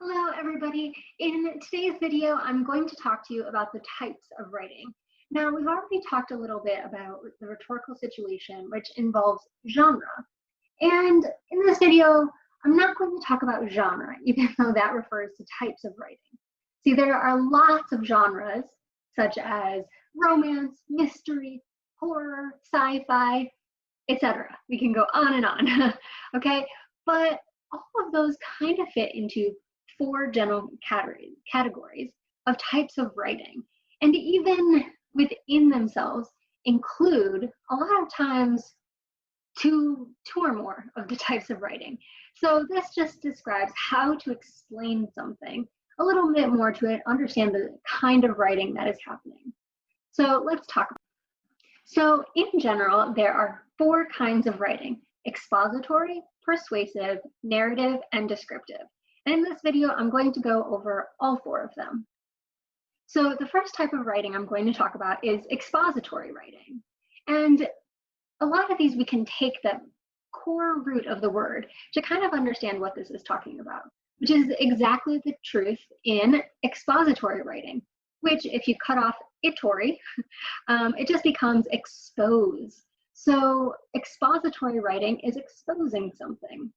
Hello, everybody. In today's video, I'm going to talk to you about the types of writing. Now, we've already talked a little bit about the rhetorical situation, which involves genre. And in this video, I'm not going to talk about genre, even though that refers to types of writing. See, there are lots of genres, such as romance, mystery, horror, sci-fi, etc. We can go on and on, okay? But all of those kind of fit into four general categories of types of writing, and even within themselves include a lot of times two or more of the types of writing. So this just describes how to explain something a little bit more to it, understand the kind of writing that is happening. So let's talk. So in general, there are four kinds of writing: expository, persuasive, narrative, and descriptive. And in this video, I'm going to go over all four of them. So the first type of writing I'm going to talk about is expository writing. And a lot of these, we can take the core root of the word to kind of understand what this is talking about, which is exactly the truth in expository writing, which if you cut off itory, it just becomes expose. So expository writing is exposing something.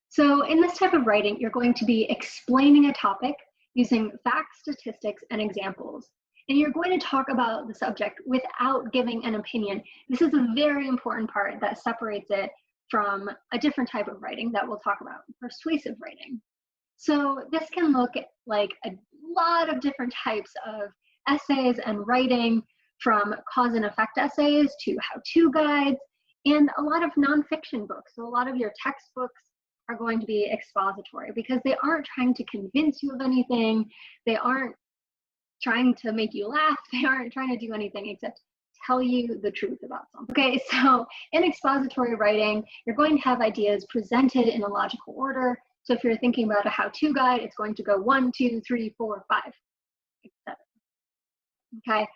So in this type of writing, you're going to be explaining a topic using facts, statistics, and examples. And you're going to talk about the subject without giving an opinion. This is a very important part that separates it from a different type of writing that we'll talk about, persuasive writing. So this can look like a lot of different types of essays and writing, from cause and effect essays to how-to guides, and a lot of nonfiction books. So a lot of your textbooks are going to be expository because they aren't trying to convince you of anything. They aren't trying to make you laugh. They aren't trying to do anything except tell you the truth about something. Okay, so in expository writing, you're going to have ideas presented in a logical order. So if you're thinking about a how-to guide, it's going to go 1, 2, 3, 4, 5, etc. Okay,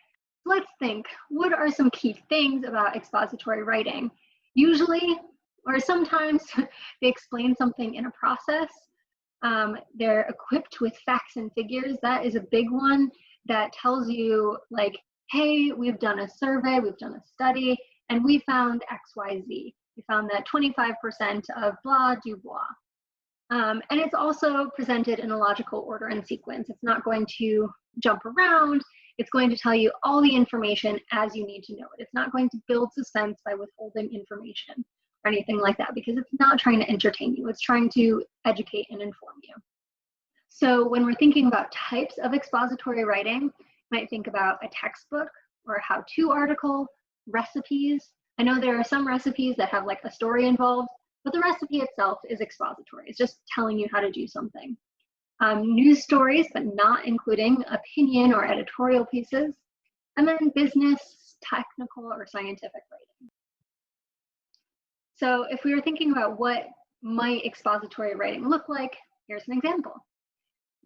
let's think. What are some key things about expository writing? Usually, or sometimes, they explain something in a process. They're equipped with facts and figures. That is a big one that tells you, like, hey, we've done a survey, we've done a study, and we found XYZ. We found that 25% of blah do blah. And it's also presented in a logical order and sequence. It's not going to jump around. It's going to tell you all the information as you need to know it. It's not going to build suspense by withholding information or anything like that, because it's not trying to entertain you. It's trying to educate and inform you. So when we're thinking about types of expository writing, you might think about a textbook or a how-to article, recipes. I know there are some recipes that have like a story involved, but the recipe itself is expository. It's just telling you how to do something. News stories, but not including opinion or editorial pieces. And then business, technical, or scientific writing. So if we were thinking about what might expository writing look like, here's an example.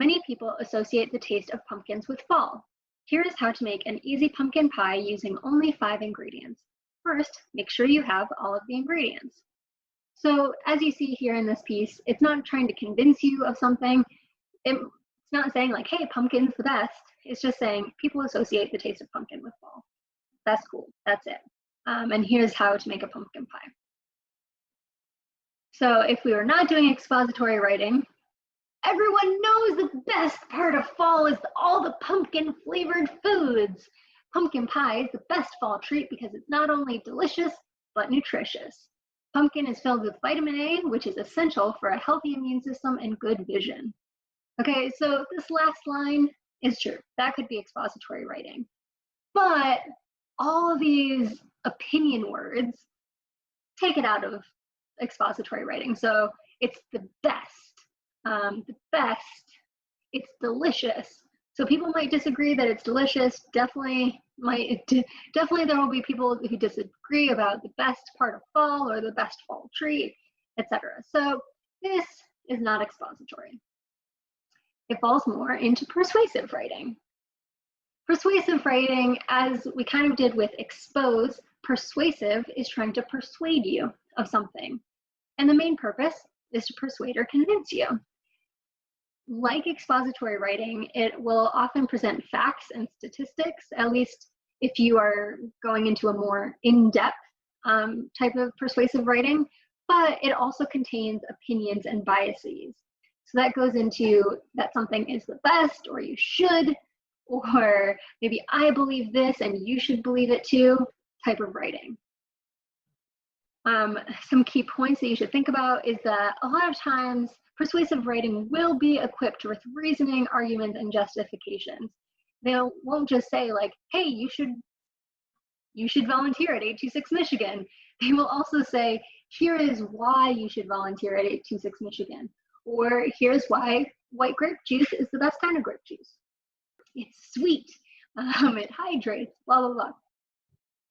Many people associate the taste of pumpkins with fall. Here is how to make an easy pumpkin pie using only 5 ingredients. First, make sure you have all of the ingredients. So as you see here in this piece, it's not trying to convince you of something. It's not saying like, hey, pumpkin's the best. It's just saying people associate the taste of pumpkin with fall. That's cool. That's it. And here's how to make a pumpkin pie. So if we were not doing expository writing, everyone knows the best part of fall is all the pumpkin flavored foods. Pumpkin pie is the best fall treat because it's not only delicious, but nutritious. Pumpkin is filled with vitamin A, which is essential for a healthy immune system and good vision. Okay, so this last line is true. That could be expository writing. But all these opinion words take it out of expository writing. So it's the best, it's delicious. So people might disagree that it's delicious. Definitely there will be people who disagree about the best part of fall or the best fall treat, etc. So this is not expository. It falls more into persuasive writing. Persuasive writing, as we kind of did with expose, persuasive is trying to persuade you of something. And the main purpose is to persuade or convince you. like expository writing, it will often present facts and statistics, at least if you are going into a more in-depth type of persuasive writing, but it also contains opinions and biases. So that goes into that something is the best, or you should, or maybe I believe this and you should believe it too type of writing. Some key points that you should think about is that a lot of times persuasive writing will be equipped with reasoning, arguments, and justifications. They won't just say like, hey, you should volunteer at 826 Michigan. They will also say, here is why you should volunteer at 826 Michigan. Or here's why white grape juice is the best kind of grape juice. It's sweet, it hydrates, blah, blah, blah.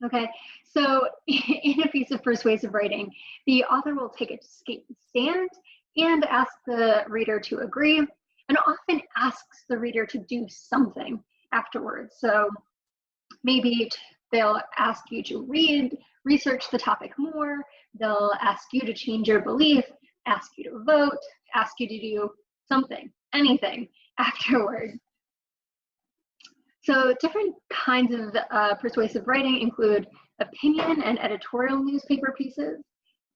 Okay, so in a piece of persuasive writing, the author will take a stand and ask the reader to agree, and often asks the reader to do something afterwards. So maybe they'll ask you to research the topic more, they'll ask you to change your belief, ask you to vote, ask you to do something, anything afterwards. So different kinds of persuasive writing include opinion and editorial newspaper pieces,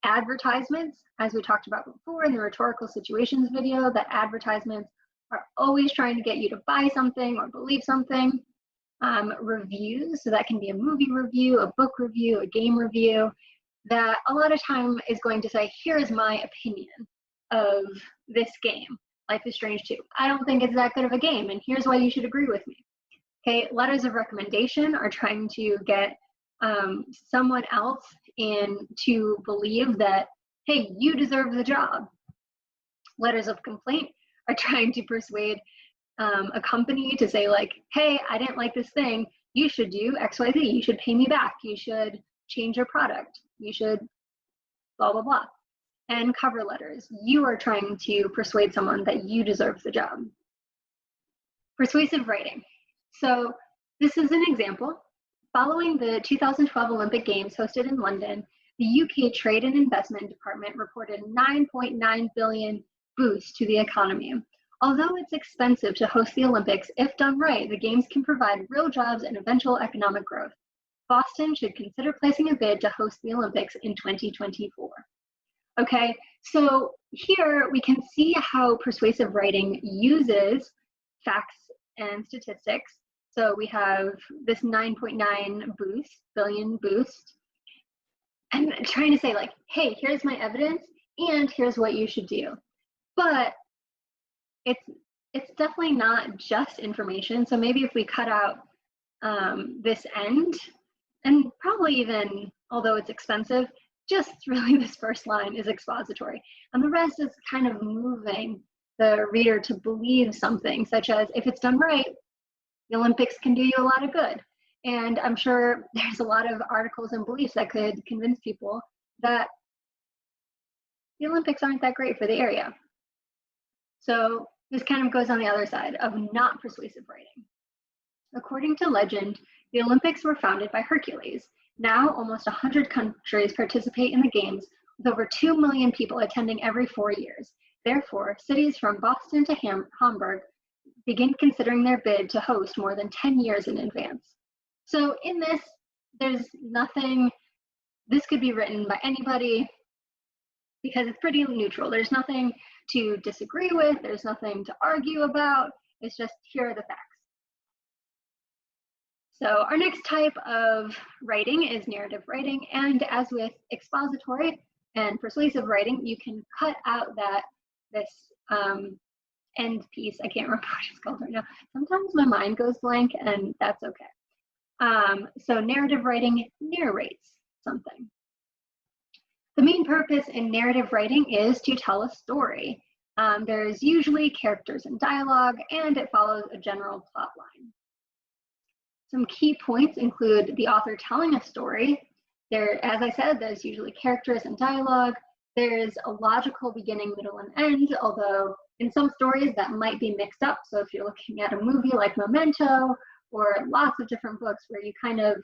advertisements, as we talked about before in the rhetorical situations video, that advertisements are always trying to get you to buy something or believe something. Reviews, so that can be a movie review, a book review, a game review, that a lot of time is going to say, here's my opinion of this game, Life is Strange 2. I don't think it's that good of a game, and here's why you should agree with me. Okay, letters of recommendation are trying to get someone else in to believe that, hey, you deserve the job. Letters of complaint are trying to persuade a company to say like, hey, I didn't like this thing, you should do XYZ, you should pay me back, you should change your product, you should blah, blah, blah. And cover letters, you are trying to persuade someone that you deserve the job. Persuasive writing. So this is an example. Following the 2012 Olympic Games hosted in London, the UK Trade and Investment Department reported 9.9 billion boost to the economy. Although it's expensive to host the Olympics, if done right, the Games can provide real jobs and eventual economic growth. Boston should consider placing a bid to host the Olympics in 2024. Okay, so here we can see how persuasive writing uses facts and statistics. So we have this 9.9 billion boost, and trying to say like, hey, here's my evidence and here's what you should do. But it's definitely not just information. So maybe if we cut out this end, and probably even, although it's expensive, just really this first line is expository. And the rest is kind of moving the reader to believe something, such as if it's done right, the Olympics can do you a lot of good. And I'm sure there's a lot of articles and beliefs that could convince people that the Olympics aren't that great for the area. So this kind of goes on the other side of not persuasive writing. According to legend, the Olympics were founded by Hercules. Now almost 100 countries participate in the Games, with over 2 million people attending every 4 years. Therefore, cities from Boston to Hamburg begin considering their bid to host more than 10 years in advance. So in this, there's nothing, this could be written by anybody because it's pretty neutral. There's nothing to disagree with, there's nothing to argue about, it's just here are the facts. So our next type of writing is narrative writing, and as with expository and persuasive writing, you can cut out this end piece. I can't remember what it's called right now. Sometimes my mind goes blank, and that's okay. So narrative writing narrates something. The main purpose in narrative writing is to tell a story. There's usually characters and dialogue, and it follows a general plot line. Some key points include the author telling a story. There, as I said, there's usually characters and dialogue. There's a logical beginning, middle, and end, although in some stories that might be mixed up. So if you're looking at a movie like Memento, or lots of different books where you kind of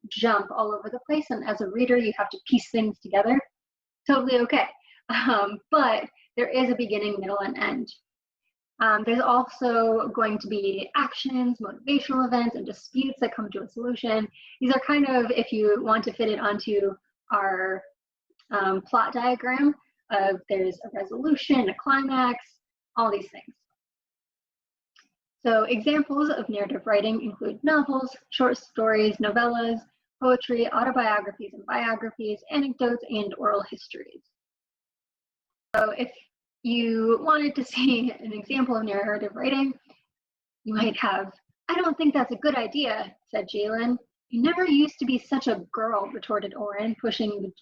jump all over the place, and as a reader, you have to piece things together, totally okay. But there is a beginning, middle, and end. There's also going to be actions, motivational events, and disputes that come to a solution. These are kind of, if you want to fit it onto our plot diagram, there's a resolution, a climax, all these things. So examples of narrative writing include novels, short stories, novellas, poetry, autobiographies and biographies, anecdotes, and oral histories. So if you wanted to see an example of narrative writing, you might have, "I don't think that's a good idea," said Jalen. "You never used to be such a girl," retorted Oren, pushing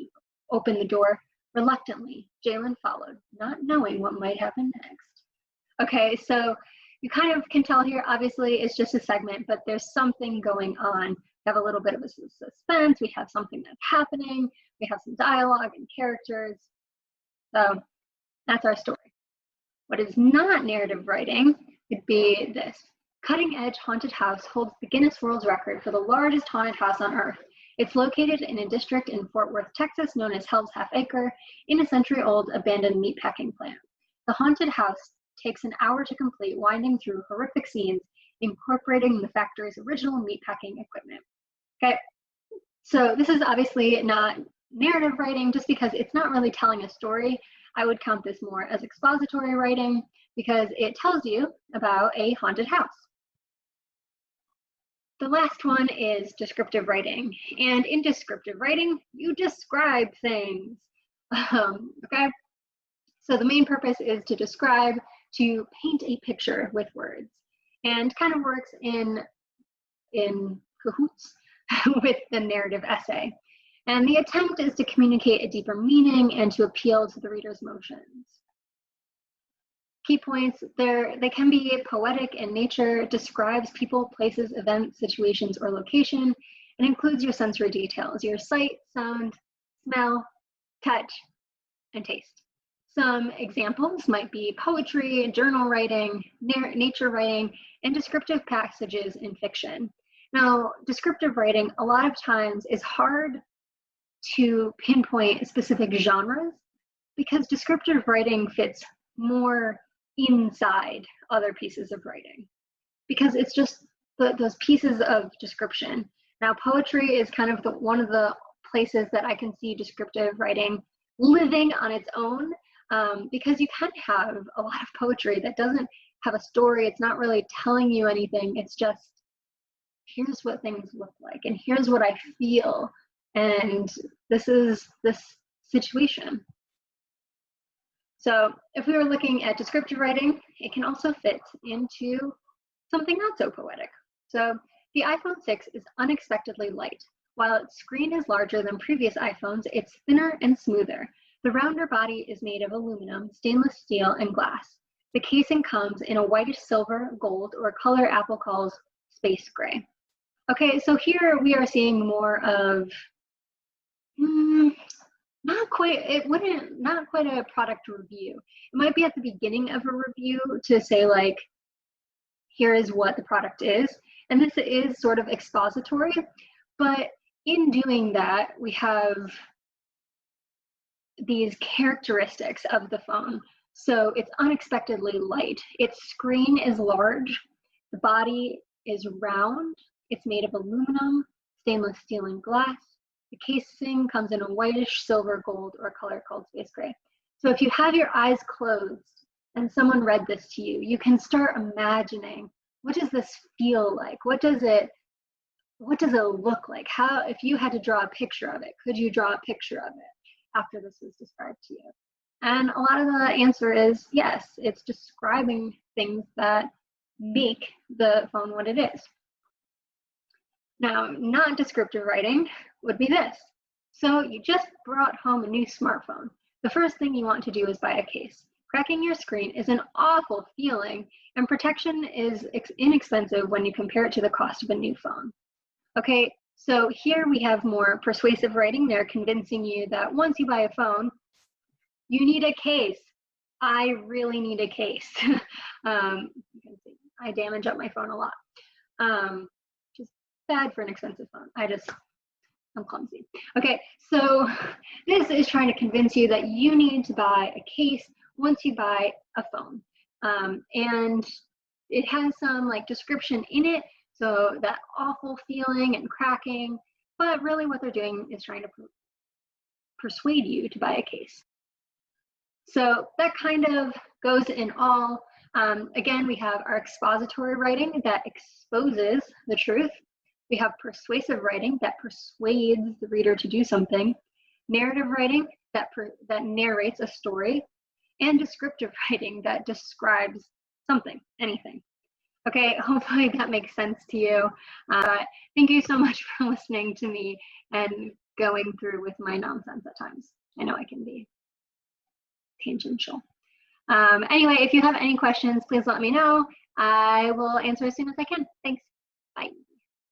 open the door. Reluctantly, Jalen followed, not knowing what might happen next. Okay, so you kind of can tell here, obviously it's just a segment, but there's something going on. We have a little bit of a suspense, we have something that's happening, we have some dialogue and characters. So that's our story. What is not narrative writing would be this. Cutting Edge Haunted House holds the Guinness World Record for the largest haunted house on Earth. It's located in a district in Fort Worth, Texas, known as Hell's Half Acre, in a century-old abandoned meatpacking plant. The haunted house takes an hour to complete, winding through horrific scenes, incorporating the factory's original meatpacking equipment. Okay, so this is obviously not narrative writing just because it's not really telling a story. I would count this more as expository writing because it tells you about a haunted house. The last one is descriptive writing. And in descriptive writing, you describe things. Okay, so the main purpose is to describe, to paint a picture with words, and kind of works in cahoots with the narrative essay. And the attempt is to communicate a deeper meaning and to appeal to the reader's emotions. Key points, they can be poetic in nature, describes people, places, events, situations, or location, and includes your sensory details, your sight, sound, smell, touch, and taste. Some examples might be poetry, journal writing, nature writing, and descriptive passages in fiction. Now, descriptive writing a lot of times is hard to pinpoint specific genres because descriptive writing fits more inside other pieces of writing because it's just those pieces of description. Now, poetry is kind of one of the places that I can see descriptive writing living on its own because you can have a lot of poetry that doesn't have a story. It's not really telling you anything. It's just, here's what things look like and here's what I feel. And this is this situation. So if we were looking at descriptive writing, it can also fit into something not so poetic. So the iPhone 6 is unexpectedly light. While its screen is larger than previous iPhones, it's thinner and smoother. The rounder body is made of aluminum, stainless steel, and glass. The casing comes in a whitish silver, gold, or color Apple calls space gray. Okay, so here we are seeing more of not quite a product review. It might be at the beginning of a review to say like, here is what the product is. And this is sort of expository, but in doing that, we have these characteristics of the phone. So it's unexpectedly light. Its screen is large. The body is round. It's made of aluminum, stainless steel, and glass. The casing comes in a whitish, silver, gold, or a color called space gray. So if you have your eyes closed and someone read this to you, you can start imagining, what does this feel like? What does it look like? How, if you had to draw a picture of it, could you draw a picture of it after this was described to you? And a lot of the answer is yes, it's describing things that make the phone what it is. Now, not descriptive writing would be this. So you just brought home a new smartphone. The first thing you want to do is buy a case. Cracking your screen is an awful feeling, and protection is inexpensive when you compare it to the cost of a new phone. Okay, so here we have more persuasive writing. They're convincing you that once you buy a phone, you need a case. I really need a case. You can see I damage up my phone a lot. Just bad for an expensive phone. I'm clumsy. Okay, so this is trying to convince you that you need to buy a case once you buy a phone. And it has some like description in it, so that awful feeling and cracking, but really what they're doing is trying to persuade you to buy a case. So that kind of goes in all. Again, we have our expository writing that exposes the truth. We have persuasive writing that persuades the reader to do something. Narrative writing that narrates a story. And descriptive writing that describes something, anything. Okay, hopefully that makes sense to you. Thank you so much for listening to me and going through with my nonsense at times. I know I can be tangential. Anyway, if you have any questions, please let me know. I will answer as soon as I can. Thanks. Bye.